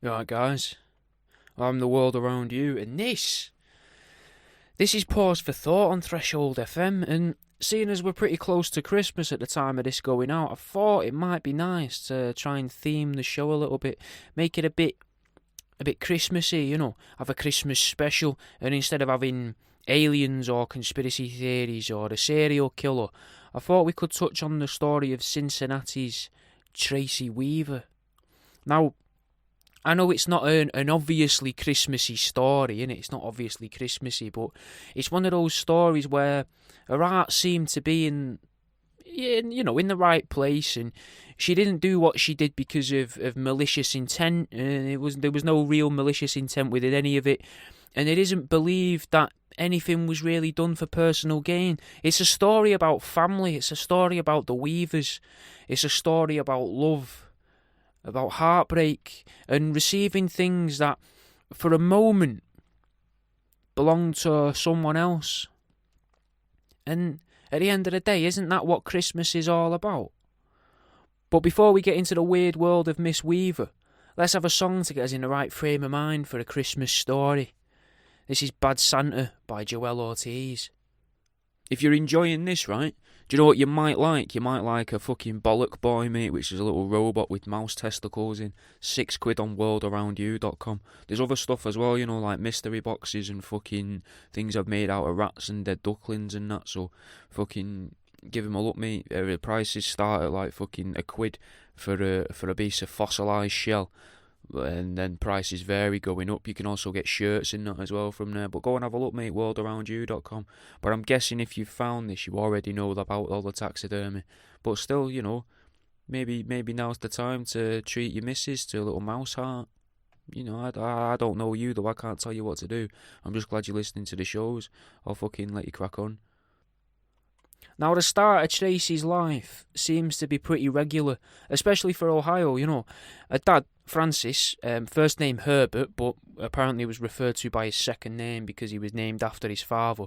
Right, guys, I'm the world around you, and this is Pause for Thought on Threshold FM, and seeing as we're pretty close to Christmas at the time of this going out, I thought it might be nice to try and theme the show a little bit, make it a bit Christmassy, have a Christmas special, and instead of having aliens or conspiracy theories or a serial killer, I thought we could touch on the story of Cincinnati's Tracey Weaver. Now, I know it's not an obviously Christmassy story, innit? It's not obviously Christmassy, but it's one of those stories where her heart seemed to be in the right place, and she didn't do what she did because of malicious intent. There was no real malicious intent within any of it, and it isn't believed that anything was really done for personal gain. It's a story about family. It's a story about the Weavers. It's a story about love, about heartbreak, and receiving things that, for a moment, belonged to someone else. And at the end of the day, isn't that what Christmas is all about? But before we get into the weird world of Miss Weaver, let's have a song to get us in the right frame of mind for a Christmas story. This is Bad Santa by Joel Ortiz. If you're enjoying this, right, do you know what you might like? You might like a fucking bollock boy, mate, which is a little robot with mouse testicles in. £6 on worldaroundyou.com. There's other stuff as well, like mystery boxes and fucking things I've made out of rats and dead ducklings and that, so fucking give them a look, mate. The prices start at like fucking £1 for a piece of fossilised shell. And then prices vary going up. You can also get shirts in that as well from there. But go and have a look, mate, worldaroundyou.com. But I'm guessing if you've found this, you already know about all the taxidermy. But still, maybe now's the time to treat your missus to a little mouse heart. I don't know you, though. I can't tell you what to do. I'm just glad you're listening to the shows. I'll fucking let you crack on. Now, the start of Tracey's life seems to be pretty regular, especially for Ohio, Her dad, Francis, first name Herbert, but apparently was referred to by his second name because he was named after his father.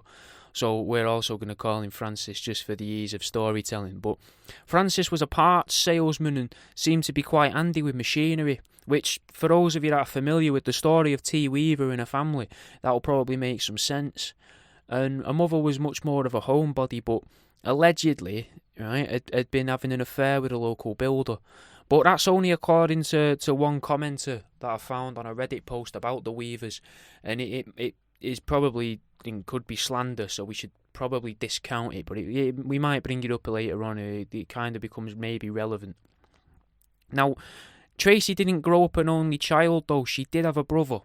So we're also going to call him Francis just for the ease of storytelling. But Francis was a parts salesman and seemed to be quite handy with machinery, which, for those of you that are familiar with the story of T. Weaver and her family, that'll probably make some sense. And her mother was much more of a homebody, but allegedly, right, had been having an affair with a local builder. But that's only according to one commenter that I found on a Reddit post about the Weavers, and it is probably could be slander, so we should probably discount it, but we might bring it up later on. It kind of becomes maybe relevant. Now, Tracey didn't grow up an only child, though. She did have a brother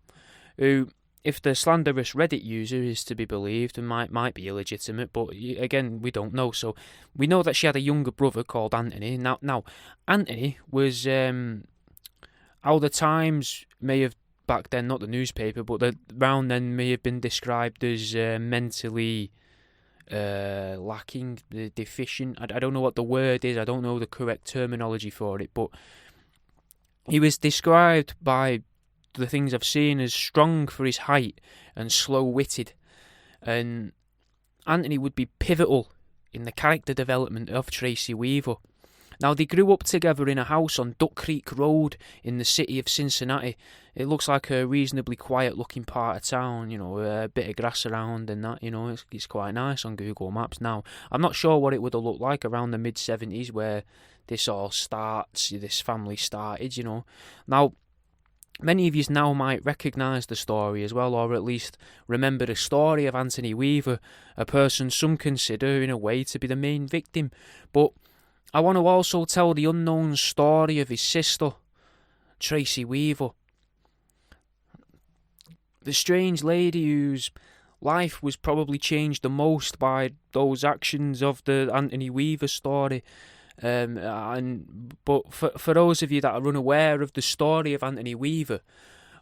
who, if the slanderous Reddit user is to be believed, might be illegitimate, but again, we don't know. So we know that she had a younger brother called Anthony. Now Anthony was how the Times may have back then, not the newspaper, but around then may have been described as mentally lacking, deficient. I don't know what the word is. I don't know the correct terminology for it, but he was described by the things I've seen as strong for his height and slow-witted, and Anthony would be pivotal in the character development of Tracey Weaver. Now, they grew up together in a house on Duck Creek Road in the city of Cincinnati. It looks like a reasonably quiet-looking part of town, a bit of grass around and that, it's quite nice on Google Maps. Now, I'm not sure what it would have looked like around the mid-70s where this family started, Now, many of you now might recognise the story as well, or at least remember the story of Anthony Weaver, a person some consider in a way to be the main victim. But I want to also tell the unknown story of his sister, Tracey Weaver. The strange lady whose life was probably changed the most by those actions of the Anthony Weaver story. But for those of you that are unaware of the story of Anthony Weaver,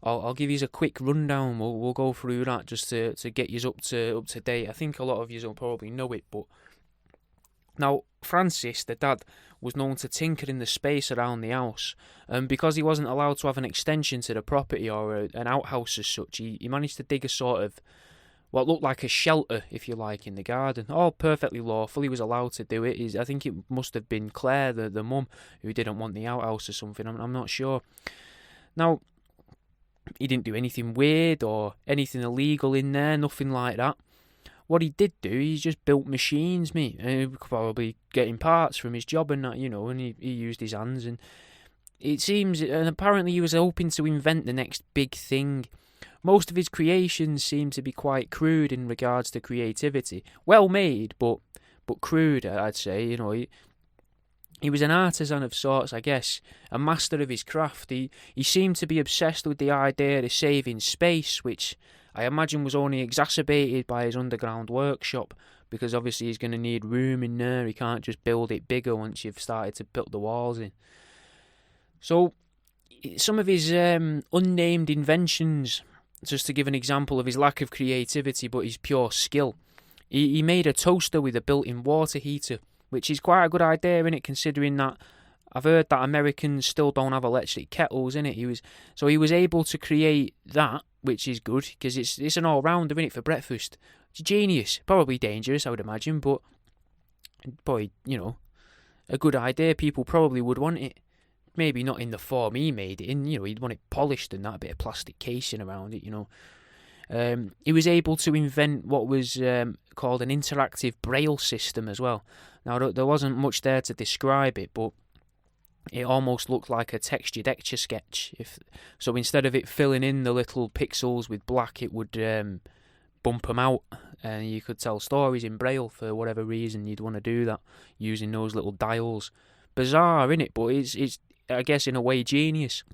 I'll give you a quick rundown. We'll go through that just to get you up to date. I think a lot of you will probably know it, but now Francis, the dad, was known to tinker in the space around the house, and because he wasn't allowed to have an extension to the property or an outhouse as such, he managed to dig a sort of what looked like a shelter, if you like, in the garden. All perfectly lawful. He was allowed to do it. I think it must have been Claire, the mum, who didn't want the outhouse or something. I'm not sure. Now, He didn't do anything weird or anything illegal in there, nothing like that. What he did do, he just built machines, mate. Probably getting parts from his job and that, and he used his hands. And it seems, and apparently he was hoping to invent the next big thing. Most of his creations seem to be quite crude in regards to creativity. Well made, but crude, I'd say. He was an artisan of sorts, I guess, a master of his craft. He seemed to be obsessed with the idea of saving space, which I imagine was only exacerbated by his underground workshop, because obviously he's going to need room in there. He can't just build it bigger once you've started to put the walls in. So, some of his unnamed inventions, just to give an example of his lack of creativity but his pure skill. He made a toaster with a built-in water heater, which is quite a good idea, innit, considering that I've heard that Americans still don't have electric kettles, innit? He was able to create that, which is good, because it's an all-rounder, innit, for breakfast. It's genius. Probably dangerous, I would imagine, but probably, a good idea. People probably would want it. Maybe not in the form he made it in, he'd want it polished and that, a bit of plastic casing around it, He was able to invent what was called an interactive braille system as well. Now, there wasn't much there to describe it, but it almost looked like a textured Etch-a-Sketch. So instead of it filling in the little pixels with black, it would bump them out, and you could tell stories in braille for whatever reason you'd want to do that, using those little dials. Bizarre, innit? But it's I guess in a way genius.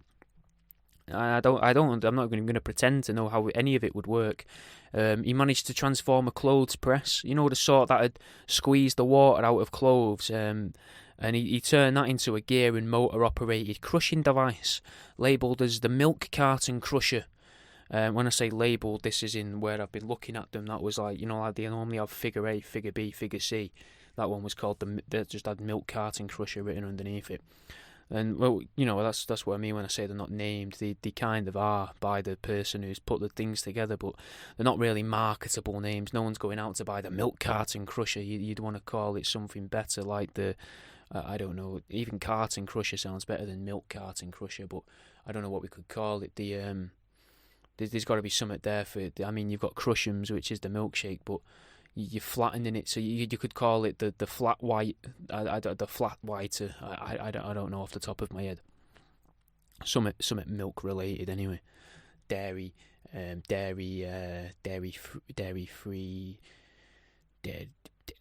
I'm not going to pretend to know how any of it would work. He managed to transform a clothes press, the sort that had squeezed the water out of clothes, and he turned that into a gear and motor operated crushing device, labelled as the milk carton crusher. When I say labelled, this is in where I've been looking at them. That was like, like they normally have figure A, figure B, figure C. That one was called they just had milk carton crusher written underneath it. And, well, that's what I mean when I say they're not named. They kind of are by the person who's put the things together, but they're not really marketable names. No one's going out to buy the milk carton crusher. You'd want to call it something better, like the, I don't know, even carton crusher sounds better than milk carton crusher, but I don't know what we could call it. There's got to be something there for it. I mean, you've got Crush'ems, which is the milkshake, but you're flattening it, so you could call it the flat white, the flat whiter. I don't know off the top of my head. Something milk related anyway. Dairy free.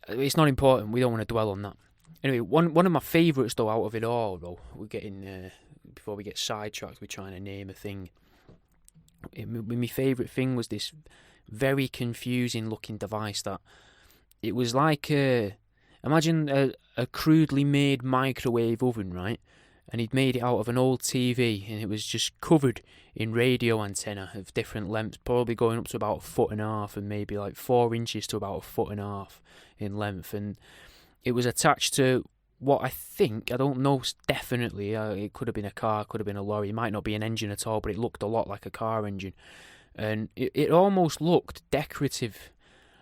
It's not important. We don't want to dwell on that. Anyway, one of my favourites though out of it all, though, we're getting before we get sidetracked, we're trying to name a thing. My favourite thing was this very confusing looking device that it was like imagine a crudely made microwave oven, right? And he'd made it out of an old TV, and it was just covered in radio antenna of different lengths, probably going up to about 1.5 feet and maybe like 4 inches to about 1.5 feet in length. And it was attached to what I don't know definitely, it could have been a car, could have been a lorry, it might not be an engine at all, but it looked a lot like a car engine. And it almost looked decorative.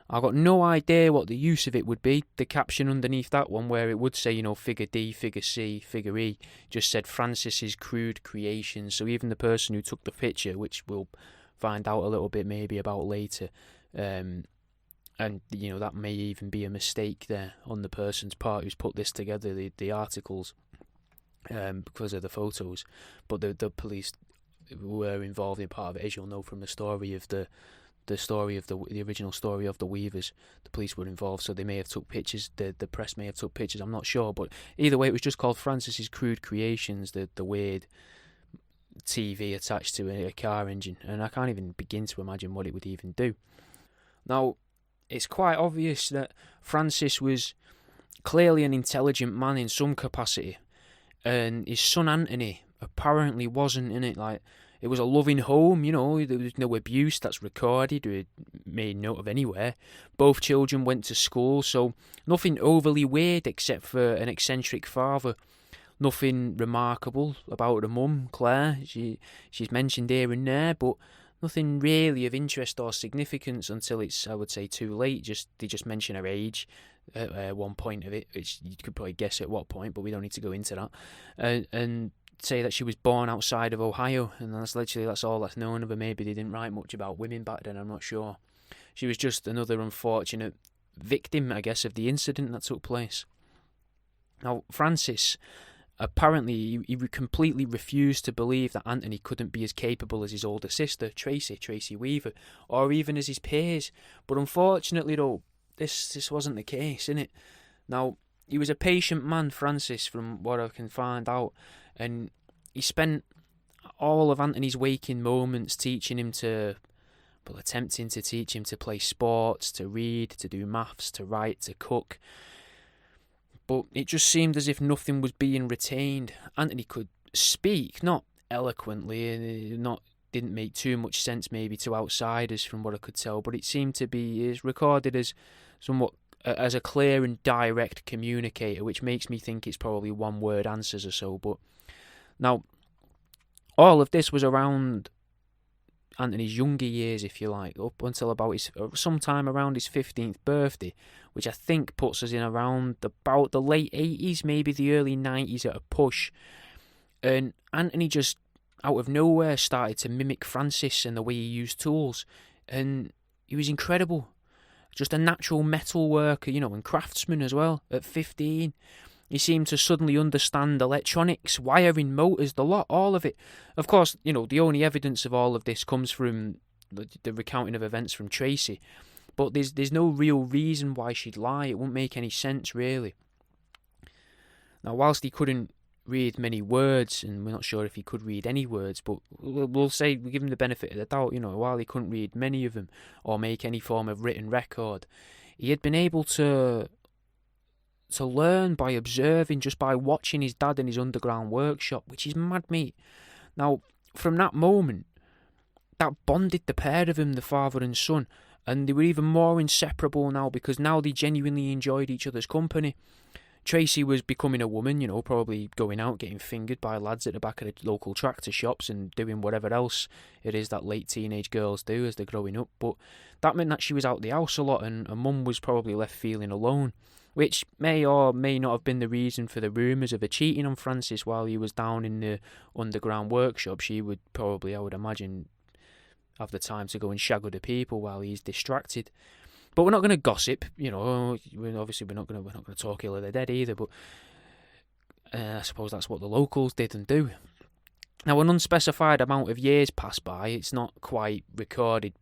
I got no idea what the use of it would be. The caption underneath that one, where it would say, figure D, figure C, figure E, just said Francis's crude creations. So even the person who took the picture, which we'll find out a little bit maybe about later, and that may even be a mistake there on the person's part who's put this together, the articles, because of the photos. But the police were involved in part of it, as you'll know from the story of the original story of the Weavers. The police were involved, so they may have took pictures. The press may have took pictures. I'm not sure, but either way, it was just called Francis's Crude Creations. The weird TV attached to a car engine, and I can't even begin to imagine what it would even do. Now, it's quite obvious that Francis was clearly an intelligent man in some capacity, and his son Anthony apparently wasn't in it. Like, it was a loving home, there was no abuse that's recorded or made note of anywhere. Both children went to school, so nothing overly weird except for an eccentric father. Nothing remarkable about the mum, Claire. She's mentioned here and there, but nothing really of interest or significance until it's, I would say, too late. They just mention her age at one point of it, which you could probably guess at what point, but we don't need to go into that. And say that she was born outside of Ohio, and that's all that's known of her. Maybe they didn't write much about women back then, I'm not sure. She was just another unfortunate victim, I guess, of the incident that took place. Now, Francis, apparently, he completely refused to believe that Anthony couldn't be as capable as his older sister, Tracey Weaver, or even as his peers. But unfortunately, though, this wasn't the case, innit? Now, he was a patient man, Francis, from what I can find out, and he spent all of Anthony's waking moments attempting to teach him to play sports, to read, to do maths, to write, to cook. But it just seemed as if nothing was being retained. Anthony could speak, not eloquently, and didn't make too much sense maybe to outsiders from what I could tell, but it seemed to be recorded as somewhat as a clear and direct communicator, which makes me think it's probably one-word answers or so. But now, all of this was around Anthony's younger years, if you like, up until sometime around his 15th birthday, which I think puts us in around about the late 80s, maybe the early 90s at a push. And Anthony just, out of nowhere, started to mimic Francis and the way he used tools. And he was incredible. Just a natural metal worker, and craftsman as well, at 15. He seemed to suddenly understand electronics, wiring, motors, the lot, all of it. Of course, the only evidence of all of this comes from the recounting of events from Tracey. But there's no real reason why she'd lie. It wouldn't make any sense, really. Now, whilst he couldn't read many words, and we're not sure if he could read any words, but we'll give him the benefit of the doubt, while he couldn't read many of them or make any form of written record, he had been able to learn by observing, just by watching his dad in his underground workshop, which is mad, mate. Now, from that moment, that bonded the pair of them, the father and son, and they were even more inseparable now, because now they genuinely enjoyed each other's company. Tracey was becoming a woman, probably going out, getting fingered by lads at the back of the local tractor shops and doing whatever else it is that late teenage girls do as they're growing up. But that meant that she was out the house a lot, and mum was probably left feeling alone, which may or may not have been the reason for the rumours of her cheating on Francis while he was down in the underground workshop. She would probably, I would imagine, have the time to go and shag other people while he's distracted. But we're not going to gossip, obviously we're not going to talk ill of the dead either, but I suppose that's what the locals did and do. Now, an unspecified amount of years passed by. It's not quite recorded,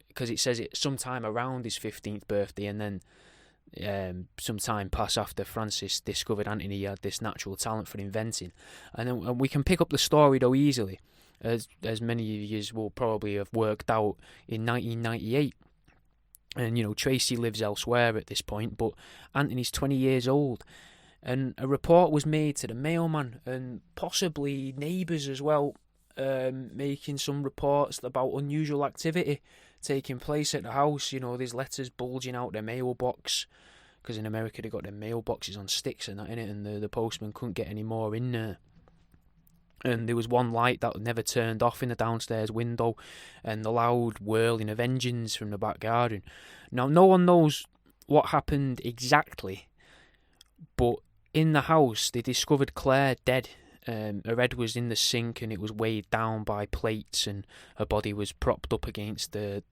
because it says it sometime around his 15th birthday, and then some time passed after Francis discovered Anthony had this natural talent for inventing. And we can pick up the story, though, easily, as many of you will probably have worked out, in 1998. And, Tracey lives elsewhere at this point, but Anthony's 20 years old. And a report was made to the mailman, and possibly neighbours as well, making some reports about unusual activity taking place at the house. There's letters bulging out their mailbox, because in America they got their mailboxes on sticks and that in it, and the postman couldn't get any more in there. And there was one light that never turned off in the downstairs window, and the loud whirling of engines from the back garden. Now, no one knows what happened exactly, but in the house they discovered Claire dead. Her head was in the sink, and it was weighed down by plates, and her body was propped up against the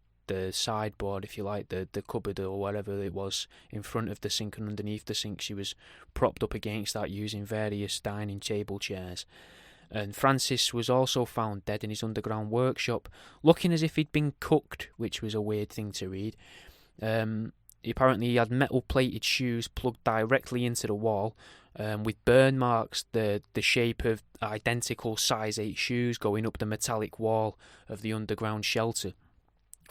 sideboard, if you like, the cupboard or whatever it was in front of the sink, and underneath the sink she was propped up against that using various dining table chairs. And Francis was also found dead in his underground workshop, looking as if he'd been cooked, which was a weird thing to read. Apparently he had metal-plated shoes plugged directly into the wall, with burn marks the shape of identical size 8 shoes going up the metallic wall of the underground shelter,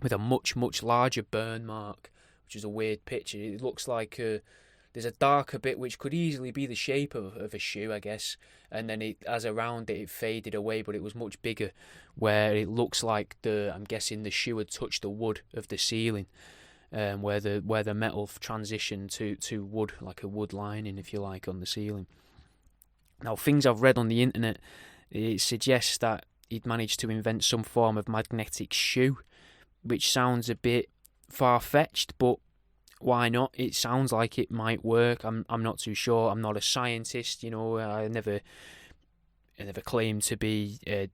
with a much, much larger burn mark, which is a weird picture. It looks like there's a darker bit which could easily be the shape of a shoe, I guess, and then as around it faded away, but it was much bigger, where it looks like I'm guessing the shoe had touched the wood of the ceiling, where the metal transitioned to wood, like a wood lining, if you like, on the ceiling. Now, things I've read on the internet, it suggests that he'd managed to invent some form of magnetic shoe, which sounds a bit far-fetched, but why not? It sounds like it might work. I'm not too sure. I'm not a scientist, I never never claimed to be a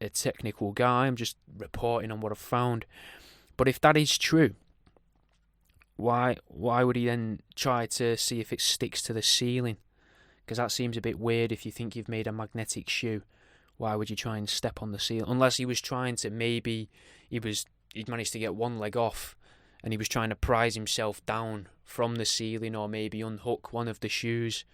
technical guy. I'm just reporting on what I've found. But if that is true, why would he then try to see if it sticks to the ceiling? Because that seems a bit weird. If you think you've made a magnetic shoe, why would you try and step on the ceiling? Unless he was trying to, maybe he'd managed to get one leg off and he was trying to prise himself down from the ceiling, or maybe unhook one of the shoes.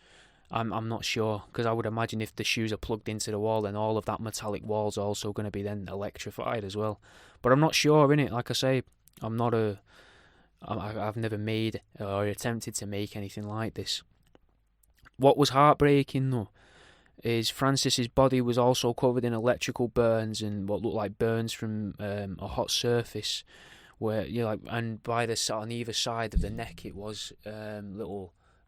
I'm not sure, because I would imagine if the shoes are plugged into the wall, then all of that metallic wall's also going to be then electrified as well. But I'm not sure, innit? Like I say, I've never made or attempted to make anything like this. What was heartbreaking though is Francis's body was also covered in electrical burns and what looked like burns from a hot surface, where and on either side of the neck it was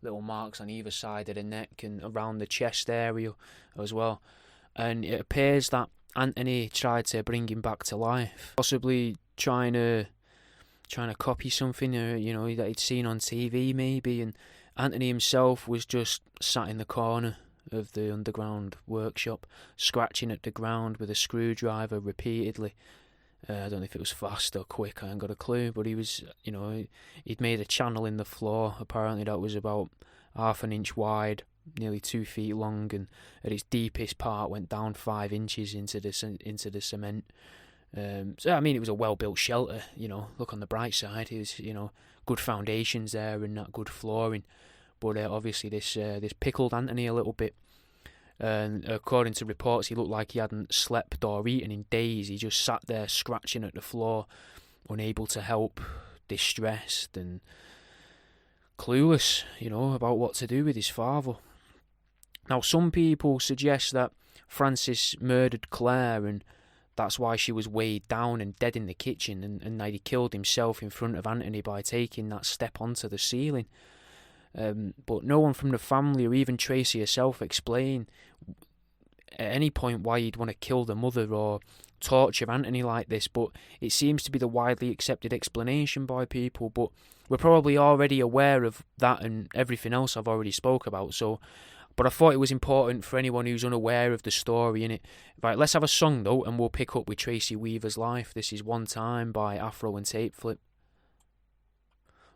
little marks on either side of the neck and around the chest area as well. And it appears that Anthony tried to bring him back to life, possibly trying to copy something that he'd seen on TV maybe. And Anthony himself was just sat in the corner of the underground workshop, scratching at the ground with a screwdriver repeatedly. I don't know if it was fast or quick, I ain't got a clue, but he was, he'd made a channel in the floor, apparently that was about 1/2 inch wide, nearly 2 feet long, and at its deepest part went down 5 inches into the cement. So I mean, it was a well-built shelter, look on the bright side, it was, good foundations there and that good flooring, but obviously this pickled Anthony a little bit. And according to reports, he looked like he hadn't slept or eaten in days. He just sat there scratching at the floor, unable to help, distressed and clueless, about what to do with his father. Now, some people suggest that Francis murdered Claire and that's why she was weighed down and dead in the kitchen, and that he killed himself in front of Anthony by taking that step onto the ceiling. But no one from the family or even Tracey herself explain at any point why you'd want to kill the mother or torture Anthony like this, but it seems to be the widely accepted explanation by people. But we're probably already aware of that and everything else I've already spoke about, but I thought it was important for anyone who's unaware of the story, innit? Right, let's have a song though, and we'll pick up with Tracey Weaver's life. This is One Time by Afro and Tape Flip.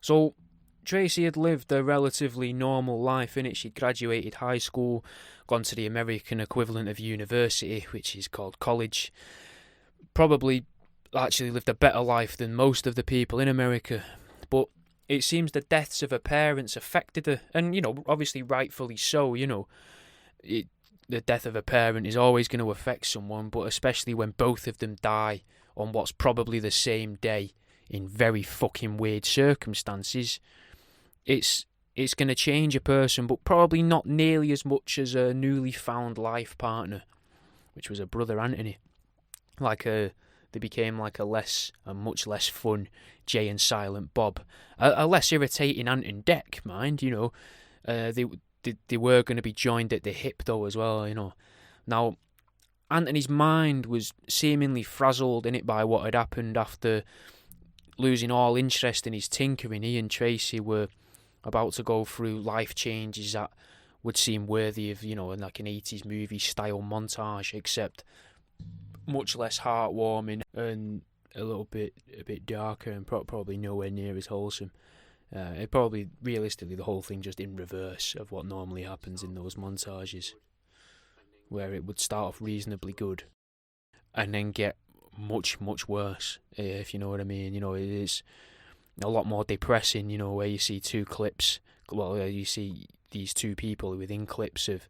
So Tracey had lived a relatively normal life, innit? She'd graduated high school, gone to the American equivalent of university, which is called college. Probably actually lived a better life than most of the people in America. But it seems the deaths of her parents affected her, and, obviously rightfully so, the death of a parent is always going to affect someone, but especially when both of them die on what's probably the same day in very fucking weird circumstances. It's going to change a person, but probably not nearly as much as a newly found life partner, which was her brother Anthony. They became like a much less fun Jay and Silent Bob, a less irritating Ant and Dec, mind. They were going to be joined at the hip though as well. Now Anthony's mind was seemingly frazzled in it by what had happened after losing all interest in his tinkering. He and Tracey were about to go through life changes that would seem worthy of, like an 80s movie style montage, except much less heartwarming and a bit darker and probably nowhere near as wholesome. It probably, realistically, the whole thing just in reverse of what normally happens in those montages, where it would start off reasonably good and then get much, much worse, if you know what I mean. It is a lot more depressing, where you see two clips. Well, you see these two people within clips of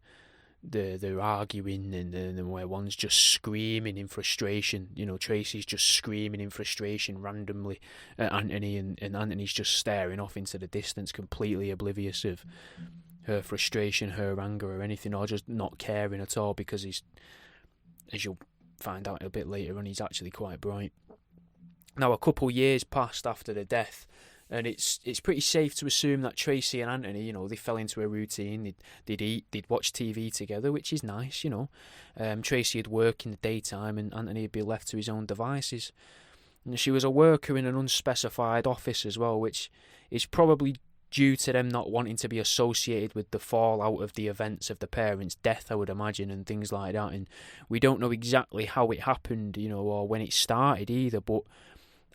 they're arguing and where one's just screaming in frustration. Tracey's just screaming in frustration randomly at Anthony, and Anthony's just staring off into the distance, completely oblivious of her frustration, her anger, or anything, or just not caring at all, because he's, as you'll find out a bit later on, he's actually quite bright. Now, a couple years passed after the death, and it's pretty safe to assume that Tracey and Anthony, they fell into a routine. They'd eat, they'd watch TV together, which is nice, Tracey would work in the daytime, and Anthony would be left to his own devices. And she was a worker in an unspecified office as well, which is probably due to them not wanting to be associated with the fallout of the events of the parents' death, I would imagine, and things like that. And we don't know exactly how it happened, or when it started either, but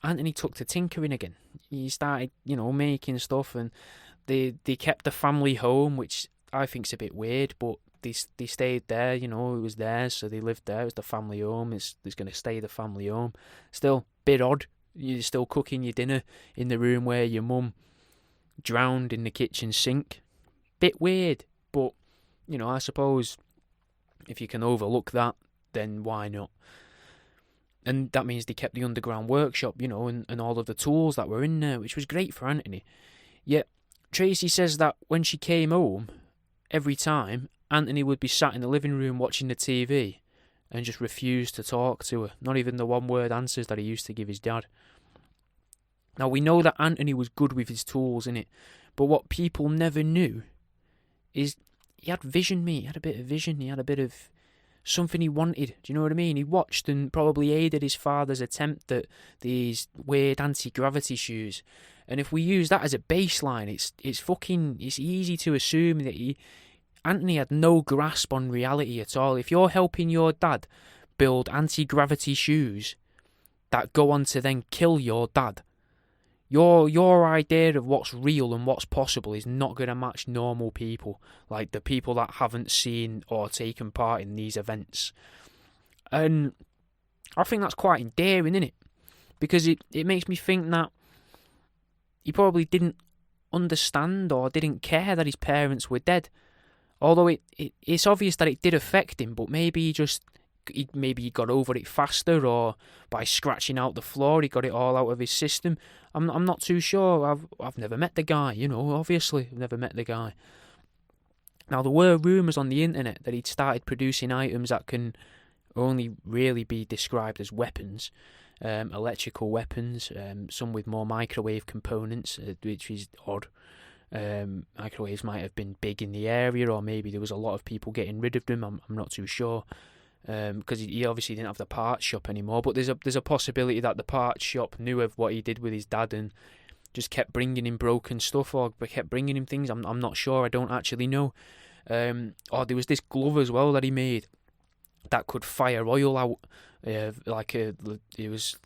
Anthony took to tinkering again. He started, making stuff, and they kept the family home, which I think's a bit weird, but they stayed there, it was theirs, so they lived there. It was the family home. It's going to stay the family home. Still, a bit odd. You're still cooking your dinner in the room where your mum drowned in the kitchen sink. Bit weird, but, I suppose if you can overlook that, then why not? And that means they kept the underground workshop, and all of the tools that were in there, which was great for Anthony. Yet, Tracey says that when she came home, every time, Anthony would be sat in the living room watching the TV and just refused to talk to her. Not even the one-word answers that he used to give his dad. Now, we know that Anthony was good with his tools, innit? But what people never knew is he had vision, mate. He had a bit of vision. He had a bit of something he wanted. Do you know what I mean? He watched and probably aided his father's attempt at these weird anti-gravity shoes. And if we use that as a baseline, it's easy to assume that Anthony had no grasp on reality at all. If you're helping your dad build anti-gravity shoes that go on to then kill your dad, your idea of what's real and what's possible is not going to match normal people, like the people that haven't seen or taken part in these events. And I think that's quite endearing, isn't it? Because it makes me think that he probably didn't understand or didn't care that his parents were dead. Although it's obvious that it did affect him, but maybe he got over it faster, or by scratching out the floor he got it all out of his system. I'm not too sure. I've never met the guy, obviously I've never met the guy. Now, there were rumours on the internet that he'd started producing items that can only really be described as weapons, electrical weapons, some with more microwave components, which is odd. Microwaves might have been big in the area, or maybe there was a lot of people getting rid of them. I'm not too sure, because he obviously didn't have the parts shop anymore. But there's a possibility that the parts shop knew of what he did with his dad and just kept bringing him broken stuff, or kept bringing him things. I'm not sure. I don't actually know. Or there was this glove as well that he made that could fire oil out, it was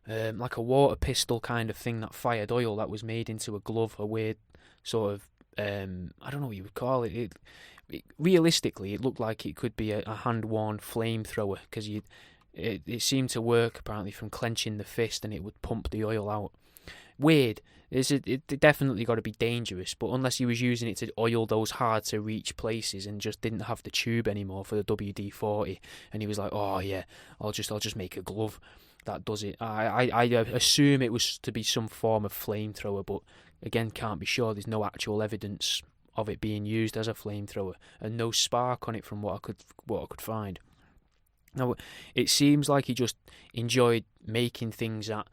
like a water pistol kind of thing that fired oil, that was made into a glove, a weird sort of, I don't know what you would call it. Realistically, it looked like it could be a hand-worn flamethrower, because it seemed to work apparently from clenching the fist, and it would pump the oil out. Weird. It definitely got to be dangerous, but unless he was using it to oil those hard-to-reach places and just didn't have the tube anymore for the WD-40, and he was like, oh yeah, I'll just make a glove that does it. I assume it was to be some form of flamethrower, but again, can't be sure. There's no actual evidence of it being used as a flamethrower, and no spark on it from what I could find. Now, it seems like he just enjoyed making things that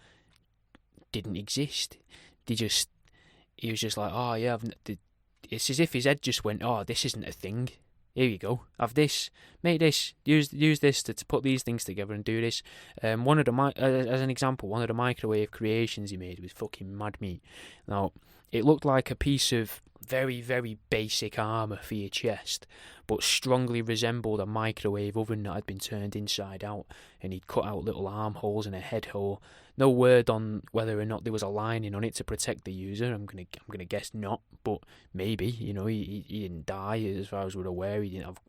didn't exist. He was just like, oh yeah, it's as if his head just went, oh, this isn't a thing. Here you go, have this, make this, use this to put these things together and do this. As an example, one of the microwave creations he made was fucking mad meat. Now, it looked like a piece of very, very basic armour for your chest, but strongly resembled a microwave oven that had been turned inside out, and he'd cut out little armholes and a head hole. No word on whether or not there was a lining on it to protect the user. I'm gonna guess not, but maybe. He didn't die, as far as we're aware. He didn't have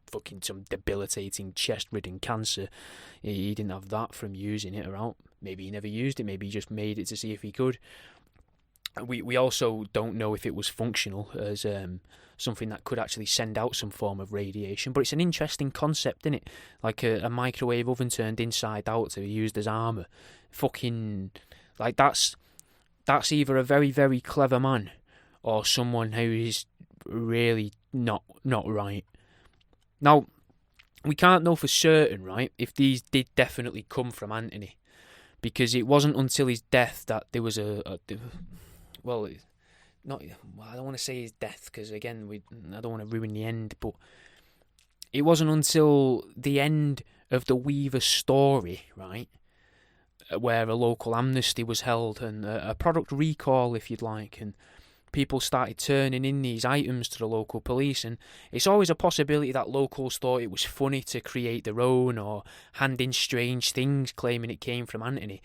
fucking some debilitating chest-ridden cancer. He didn't have that from using it around. Maybe he never used it. Maybe he just made it to see if he could. We also don't know if it was functional as something that could actually send out some form of radiation, but it's an interesting concept, isn't it? Like a microwave oven turned inside out to be used as armour. Fucking, like, that's either a very, very clever man or someone who is really not right. Now, we can't know for certain, right, if these did definitely come from Anthony, because it wasn't until his death that there was I don't want to say his death, because again, I don't want to ruin the end, but it wasn't until the end of the Weaver story, right, where a local amnesty was held and a product recall, if you'd like, and people started turning in these items to the local police, and it's always a possibility that locals thought it was funny to create their own or hand in strange things claiming it came from Anthony.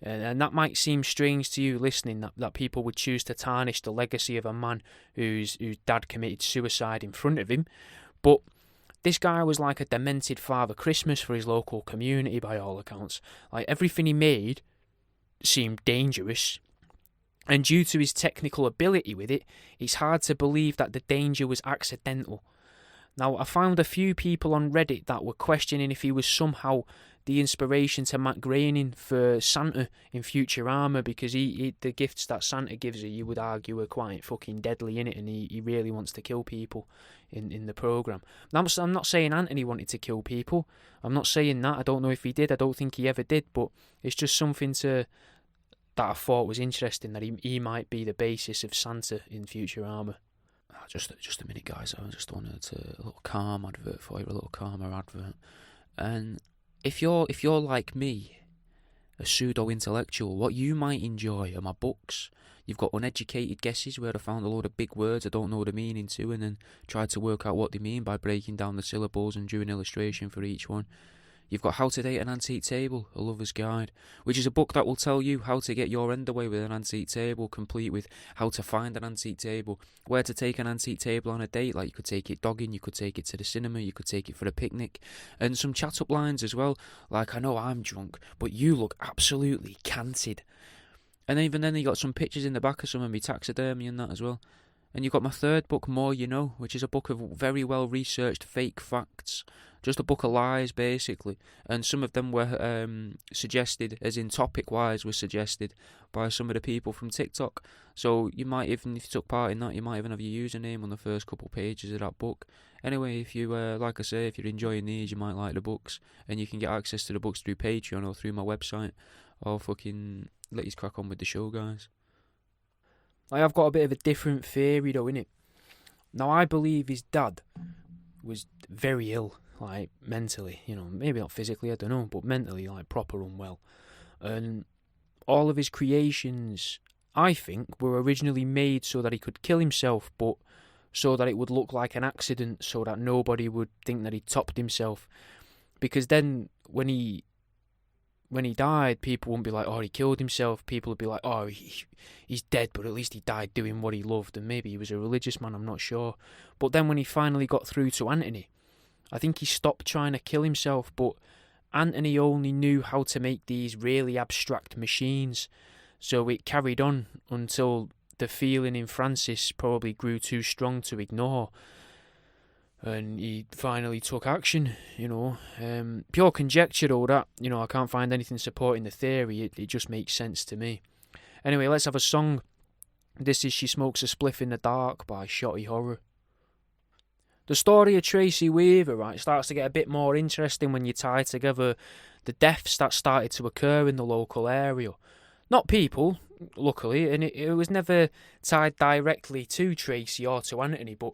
And that might seem strange to you listening, that people would choose to tarnish the legacy of a man whose dad committed suicide in front of him. But this guy was like a demented Father Christmas for his local community by all accounts. Like, everything he made seemed dangerous, and due to his technical ability with it, it's hard to believe that the danger was accidental. Now, I found a few people on Reddit that were questioning if he was somehow the inspiration to Matt Groening for Santa in Futurama, because the gifts that Santa gives you would argue are quite fucking deadly in it, and he really wants to kill people in the programme. I'm not saying Anthony wanted to kill people. I'm not saying that. I don't know if he did. I don't think he ever did, but it's just something that I thought was interesting, that he might be the basis of Santa in Futurama. Just a minute, guys. I just wanted a little calm advert for you, a little calmer advert. And if you're like me, a pseudo-intellectual, what you might enjoy are my books. You've got Uneducated Guesses, where I found a load of big words I don't know the meaning to, and then tried to work out what they mean by breaking down the syllables and drew an illustration for each one. You've got How to Date an Antique Table, A Lover's Guide, which is a book that will tell you how to get your end away with an antique table, complete with how to find an antique table, where to take an antique table on a date, like you could take it dogging, you could take it to the cinema, you could take it for a picnic, and some chat-up lines as well, like, I know I'm drunk, but you look absolutely canted. And even then you got some pictures in the back of some of my taxidermy and that as well. And you've got my third book, More You Know, which is a book of very well-researched fake facts. Just a book of lies, basically. And some of them were suggested, as in topic-wise, were suggested by some of the people from TikTok. So you might even, if you took part in that, you might even have your username on the first couple pages of that book. Anyway, if you, like I say, if you're enjoying these, you might like the books. And you can get access to the books through Patreon or through my website. Or fucking let you crack on with the show, guys. I've got a bit of a different theory though, innit? Now, I believe his dad was very ill, like mentally, maybe not physically, I don't know, but mentally, like proper unwell. And all of his creations, I think, were originally made so that he could kill himself, but so that it would look like an accident, so that nobody would think that he topped himself. Because then, when he died, people wouldn't be like, oh, he killed himself. People would be like, oh, he's dead, but at least he died doing what he loved. And maybe he was a religious man, I'm not sure. But then when he finally got through to Anthony, I think he stopped trying to kill himself, but Anthony only knew how to make these really abstract machines. So it carried on until the feeling in Francis probably grew too strong to ignore. And he finally took action, Pure conjecture, all that, I can't find anything supporting the theory, it just makes sense to me. Anyway, let's have a song. This is She Smokes a Spliff in the Dark by Shotty Horror. The story of Tracey Weaver, right, starts to get a bit more interesting when you tie together the deaths that started to occur in the local area. Not people, luckily, and it was never tied directly to Tracey or to Anthony, but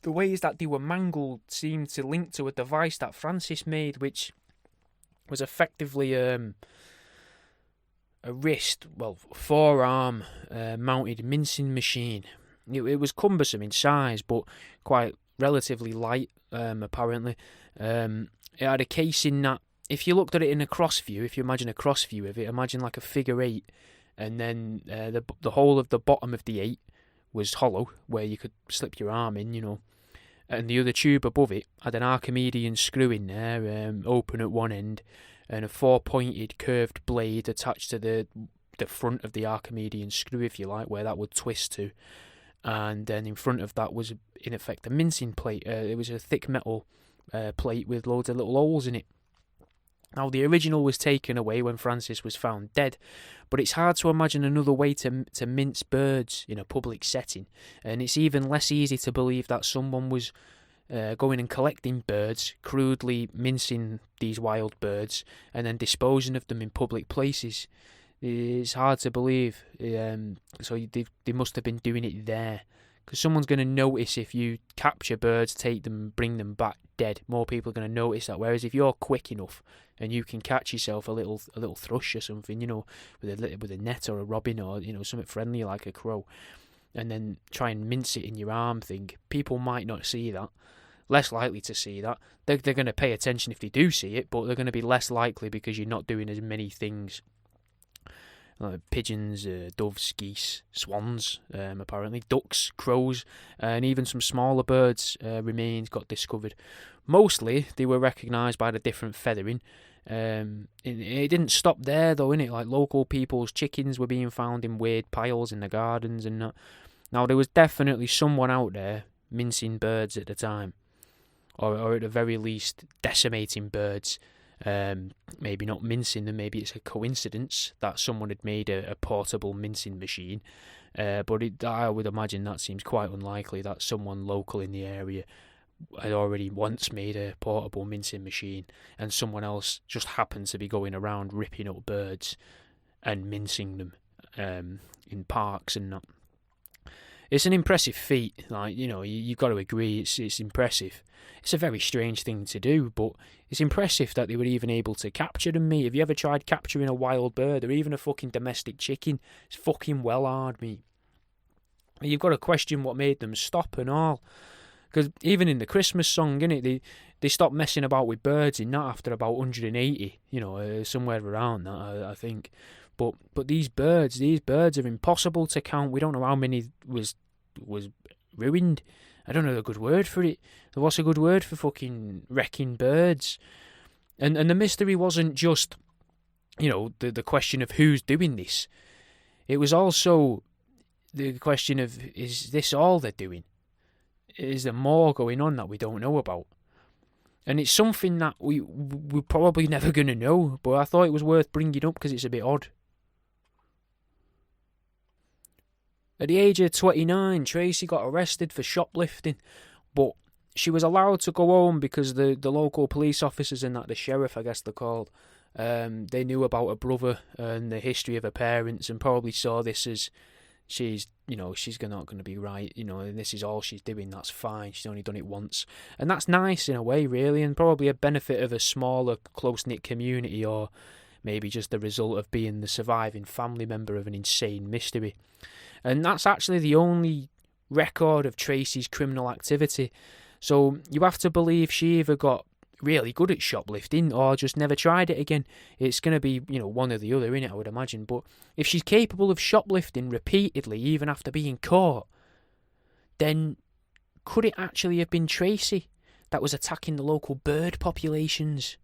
the ways that they were mangled seemed to link to a device that Francis made, which was effectively a forearm mounted mincing machine. It was cumbersome in size, but quite relatively light, apparently. It had a casing that, if you looked at it in a cross view, if you imagine a cross view of it, imagine like a figure eight, and then the whole of the bottom of the eight was hollow, where you could slip your arm in, and the other tube above it had an Archimedean screw in there, open at one end, and a four-pointed curved blade attached to the front of the Archimedean screw, if you like, where that would twist to. And then in front of that was, in effect, a mincing plate. It was a thick metal plate with loads of little holes in it. Now, the original was taken away when Francis was found dead, but it's hard to imagine another way to mince birds in a public setting, and it's even less easy to believe that someone was going and collecting birds, crudely mincing these wild birds, and then disposing of them in public places. It's hard to believe, so they must have been doing it there. Because someone's going to notice if you capture birds, take them, bring them back dead. More people are going to notice that. Whereas if you're quick enough and you can catch yourself a little thrush or something, with a net or a robin or something friendly like a crow, and then try and mince it in your arm thing, people might not see that. Less likely to see that. They're going to pay attention if they do see it, but they're going to be less likely because you're not doing as many things. Pigeons, doves, geese, swans, apparently, ducks, crows, and even some smaller birds' remains got discovered. Mostly, they were recognised by the different feathering. It didn't stop there, though, innit? Like, local people's chickens were being found in weird piles in the gardens and that. Now, there was definitely someone out there mincing birds at the time, or at the very least, decimating birds. Maybe not mincing them, maybe it's a coincidence that someone had made a portable mincing machine, but I would imagine that seems quite unlikely, that someone local in the area had already once made a portable mincing machine and someone else just happened to be going around ripping up birds and mincing them in parks and that. It's an impressive feat, like, you know, you've got to agree, it's impressive. It's a very strange thing to do, but it's impressive that they were even able to capture them, mate. Have you ever tried capturing a wild bird or even a fucking domestic chicken? It's fucking well hard, mate. You've got to question what made them stop and all. Because even in the Christmas song, innit, they stopped messing about with birds in that after about 180, you know, somewhere around that, I think. But these birds are impossible to count. We don't know how many was ruined. I don't know a good word for it. What's a good word for fucking wrecking birds? And the mystery wasn't just, you know, the question of who's doing this. It was also the question of, is this all they're doing? Is there more going on that we don't know about? And it's something that we're probably never going to know, but I thought it was worth bringing up because it's a bit odd. At the age of 29, Tracey got arrested for shoplifting, but she was allowed to go home because the local police officers and that, the sheriff, I guess they're called, they knew about her brother and the history of her parents and probably saw this as she's not going to be right, you know, and this is all she's doing, that's fine, she's only done it once. And that's nice in a way, really, and probably a benefit of a smaller, close-knit community, or maybe just the result of being the surviving family member of an insane mystery. And that's actually the only record of Tracey's criminal activity. So you have to believe she either got really good at shoplifting or just never tried it again. It's going to be, you know, one or the other, innit, I would imagine. But if she's capable of shoplifting repeatedly, even after being caught, then could it actually have been Tracey that was attacking the local bird populations?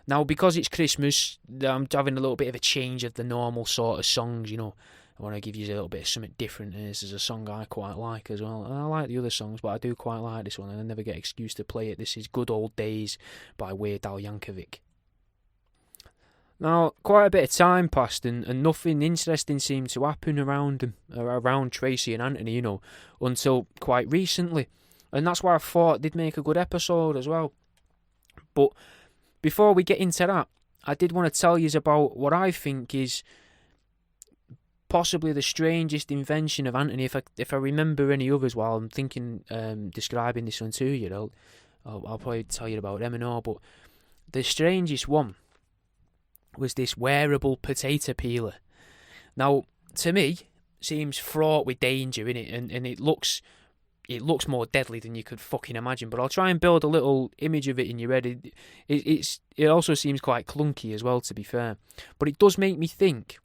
Now, because it's Christmas, I'm having a little bit of a change of the normal sort of songs, you know. I want to give you a little bit of something different, and this is a song I quite like as well. And I like the other songs, but I do quite like this one, and I never get excuse to play it. This is Good Old Days by Weird Al Yankovic. Now, quite a bit of time passed, and nothing interesting seemed to happen around Tracey and Anthony, you know, until quite recently. And that's why I thought they'd make a good episode as well. But before we get into that, I did want to tell you about what I think is possibly the strangest invention of Anthony. If I remember any others while I'm thinking, describing this one to you, I'll probably tell you about them and all. But the strangest one was this wearable potato peeler. Now, to me, seems fraught with danger, innit? And it looks more deadly than you could fucking imagine. But I'll try and build a little image of it in your head. It also seems quite clunky as well, to be fair. But it does make me think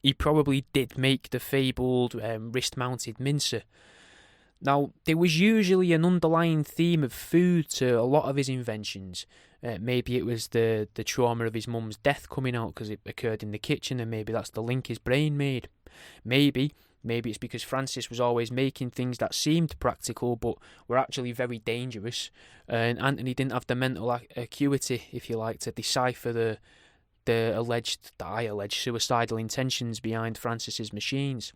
he probably did make the fabled wrist-mounted mincer. Now, there was usually an underlying theme of food to a lot of his inventions. Maybe it was the trauma of his mum's death coming out because it occurred in the kitchen, and maybe that's the link his brain made. Maybe it's because Francis was always making things that seemed practical but were actually very dangerous, and Anthony didn't have the mental acuity, if you like, to decipher the alleged suicidal intentions behind Francis's machines.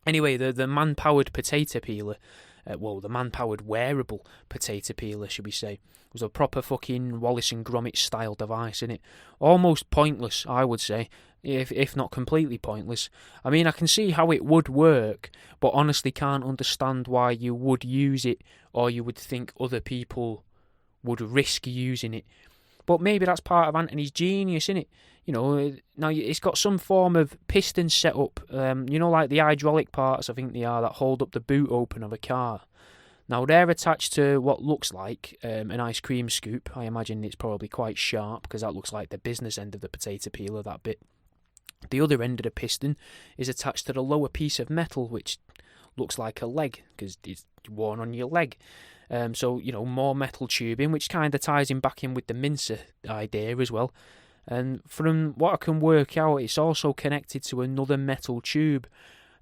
Anyway, the man-powered potato peeler, the man-powered wearable potato peeler, should we say, was a proper fucking Wallace and Gromit style device, innit? Almost pointless, I would say, if not completely pointless. I mean, I can see how it would work, but honestly can't understand why you would use it, or you would think other people would risk using it. But maybe that's part of Anthony's genius, innit? You know, now it's got some form of piston set up, you know, like the hydraulic parts, I think they are, that hold up the boot open of a car. Now, they're attached to what looks like an ice cream scoop. I imagine it's probably quite sharp, because that looks like the business end of the potato peeler, that bit. The other end of the piston is attached to the lower piece of metal, which looks like a leg, because it's worn on your leg. So, you know, more metal tubing, which kind of ties him back in with the mincer idea as well. And from what I can work out, it's also connected to another metal tube.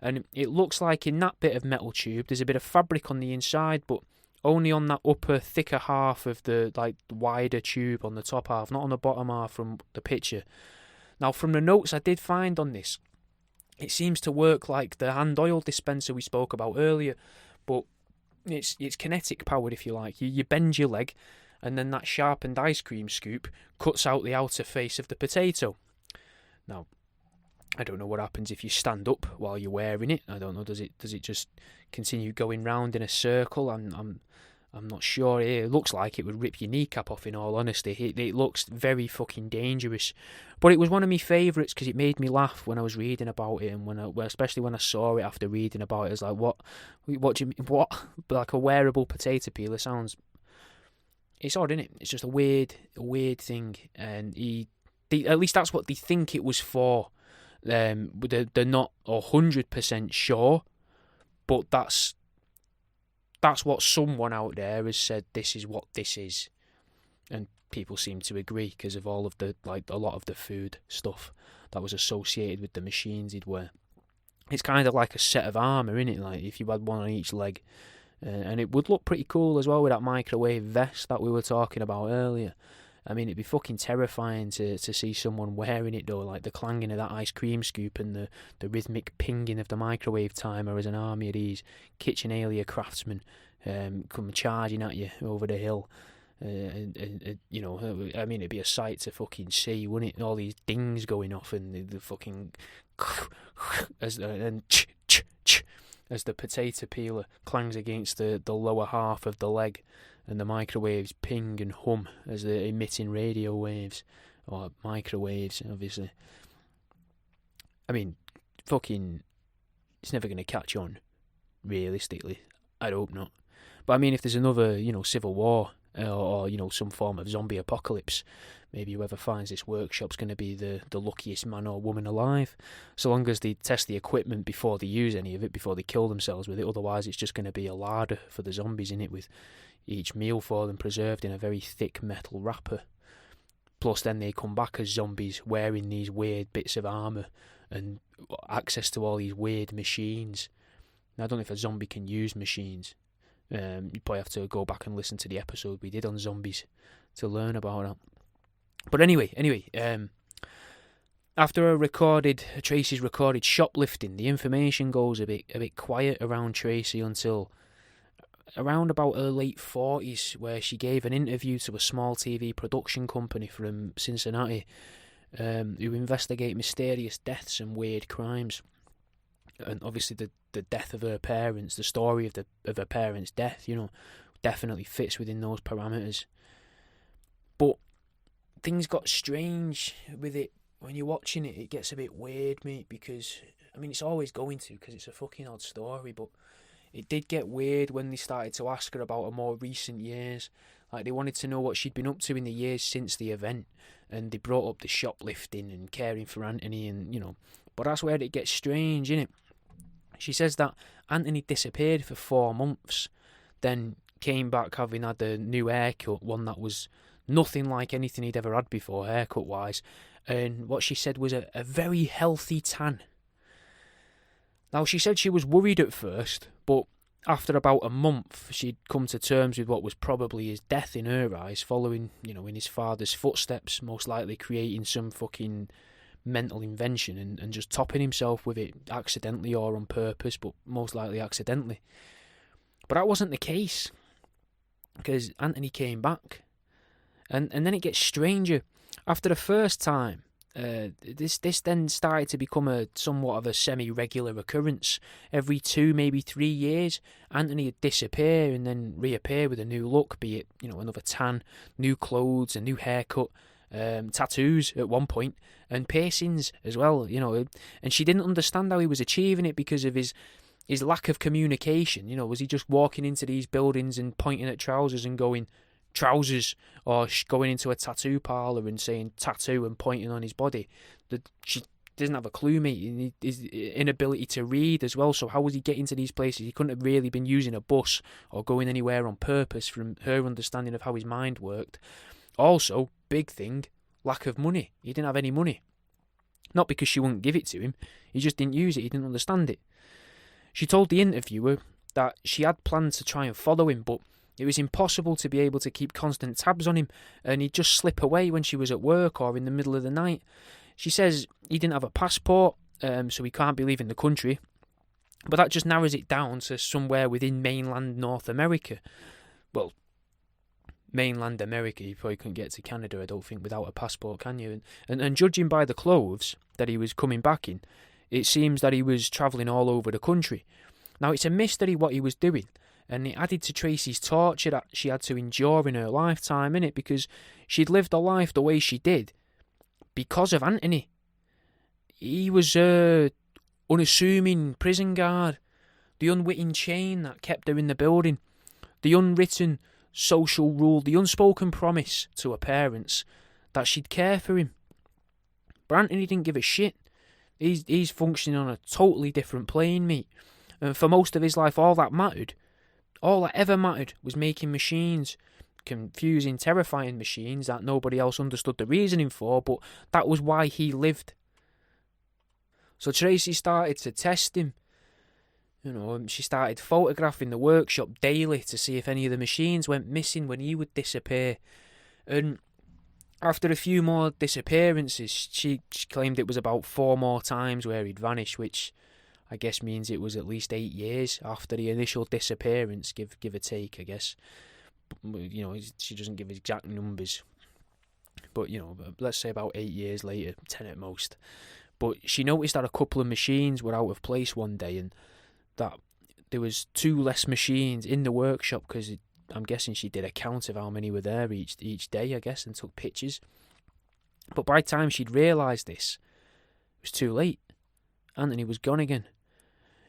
And it looks like in that bit of metal tube, there's a bit of fabric on the inside, but only on that upper, thicker half of the, like, wider tube on the top half, not on the bottom half from the picture. Now, from the notes I did find on this, it seems to work like the hand oil dispenser we spoke about earlier, but it's kinetic powered, if you like. You bend your leg, and then that sharpened ice cream scoop cuts out the outer face of the potato. Now, I don't know what happens if you stand up while you're wearing it. I don't know. Does it just continue going round in a circle? I'm not sure. It looks like it would rip your kneecap off, in all honesty. It looks very fucking dangerous. But it was one of my favourites because it made me laugh when I was reading about it, and especially when I saw it after reading about it. I was like, what do you mean? What? Like a wearable potato peeler sounds... It's odd, isn't it? It's just a weird thing. And at least that's what they think it was for. They're not 100% sure, but that's what someone out there has said. This is what this is, and people seem to agree because of all of the, like, a lot of the food stuff that was associated with the machines he'd wear. It's kind of like a set of armour, isn't it? Like if you had one on each leg, and it would look pretty cool as well with that microwave vest that we were talking about earlier. I mean, it'd be fucking terrifying to see someone wearing it, though, like the clanging of that ice cream scoop and the rhythmic pinging of the microwave timer as an army of these KitchenAid craftsmen come charging at you over the hill. And you know, I mean, it'd be a sight to fucking see, wouldn't it? All these dings going off and the fucking as the potato peeler clangs against the lower half of the leg, and the microwaves ping and hum as they're emitting radio waves, or microwaves, obviously. I mean, fucking, it's never going to catch on, realistically. I'd hope not. But I mean, if there's another, you know, civil war, or you know, some form of zombie apocalypse, maybe whoever finds this workshop's going to be the luckiest man or woman alive, so long as they test the equipment before they use any of it, before they kill themselves with it. Otherwise it's just going to be a larder for the zombies in it, with each meal for them preserved in a very thick metal wrapper. Plus then they come back as zombies wearing these weird bits of armour and access to all these weird machines. Now, I don't know if a zombie can use machines. You probably have to go back and listen to the episode we did on zombies to learn about that. But anyway, after Tracey's recorded shoplifting, the information goes a bit quiet around Tracey until around about her late 40s, where she gave an interview to a small TV production company from Cincinnati, who investigate mysterious deaths and weird crimes. And obviously the death of her parents, the story of her parents' death, you know, definitely fits within those parameters. But things got strange with it. When you're watching it, it gets a bit weird, mate, because, I mean, it's always going to, because it's a fucking odd story, but it did get weird when they started to ask her about her more recent years. Like, they wanted to know what she'd been up to in the years since the event, and they brought up the shoplifting and caring for Anthony, and, you know, but that's where it gets strange, innit? She says that Anthony disappeared for 4 months, then came back having had a new haircut, one that was nothing like anything he'd ever had before, haircut-wise, and what she said was a very healthy tan. Now, she said she was worried at first, but after about a month, she'd come to terms with what was probably his death in her eyes, following, you know, in his father's footsteps, most likely creating some fucking mental invention and just topping himself with it accidentally or on purpose, but most likely accidentally. But that wasn't the case, because Anthony came back. And then it gets stranger. After the first time, this then started to become a somewhat of a semi-regular occurrence. Every 2, maybe 3 years, Anthony would disappear and then reappear with a new look, be it another tan, new clothes, a new haircut, tattoos at one point, and piercings as well. And she didn't understand how he was achieving it because of his lack of communication. Was he just walking into these buildings and pointing at trousers and going, trousers, or going into a tattoo parlour and saying tattoo and pointing on his body? She doesn't have a clue, mate. His inability to read as well. So how was he getting to these places? He couldn't have really been using a bus or going anywhere on purpose, from her understanding of how his mind worked. Also, big thing, lack of money. He didn't have any money. Not because she wouldn't give it to him, he just didn't use it, he didn't understand it. She told the interviewer that she had planned to try and follow him, but it was impossible to be able to keep constant tabs on him, and he'd just slip away when she was at work or in the middle of the night. She says he didn't have a passport, so he can't be leaving the country, but that just narrows it down to somewhere within mainland North America. Well, mainland America, you probably couldn't get to Canada, I don't think, without a passport, can you? And judging by the clothes that he was coming back in, it seems that he was travelling all over the country. Now, it's a mystery what he was doing, and it added to Tracey's torture that she had to endure in her lifetime, innit? Because she'd lived a life the way she did because of Anthony. He was unassuming prison guard, the unwitting chain that kept her in the building, the unwritten social rule, the unspoken promise to her parents that she'd care for him. But Anthony didn't give a shit. He's functioning on a totally different plane, mate. And for most of his life, all that ever mattered was making machines. Confusing, terrifying machines that nobody else understood the reasoning for, but that was why he lived. So Tracey started to test him. She started photographing the workshop daily to see if any of the machines went missing when he would disappear. And after a few more disappearances, she claimed it was about 4 more times where he'd vanished, which I guess means it was at least 8 years after the initial disappearance, give or take, I guess. She doesn't give exact numbers, but let's say about 8 years later, 10 at most. But she noticed that a couple of machines were out of place one day, and that there was 2 less machines in the workshop, because I'm guessing she did a count of how many were there each day, I guess, and took pictures. But by the time she'd realised this, it was too late. Anthony was gone again.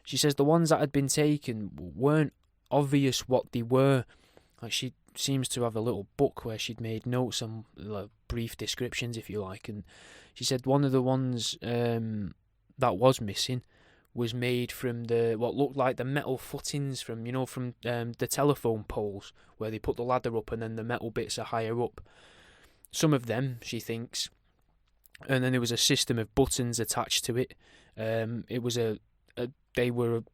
She says the ones that had been taken weren't obvious what they were. She seems to have a little book where she'd made notes on brief descriptions, if you like, and she said one of the ones that was missing was made from what looked like the metal footings from the telephone poles where they put the ladder up and then the metal bits are higher up. Some of them, she thinks, and then there was a system of buttons attached to it. They were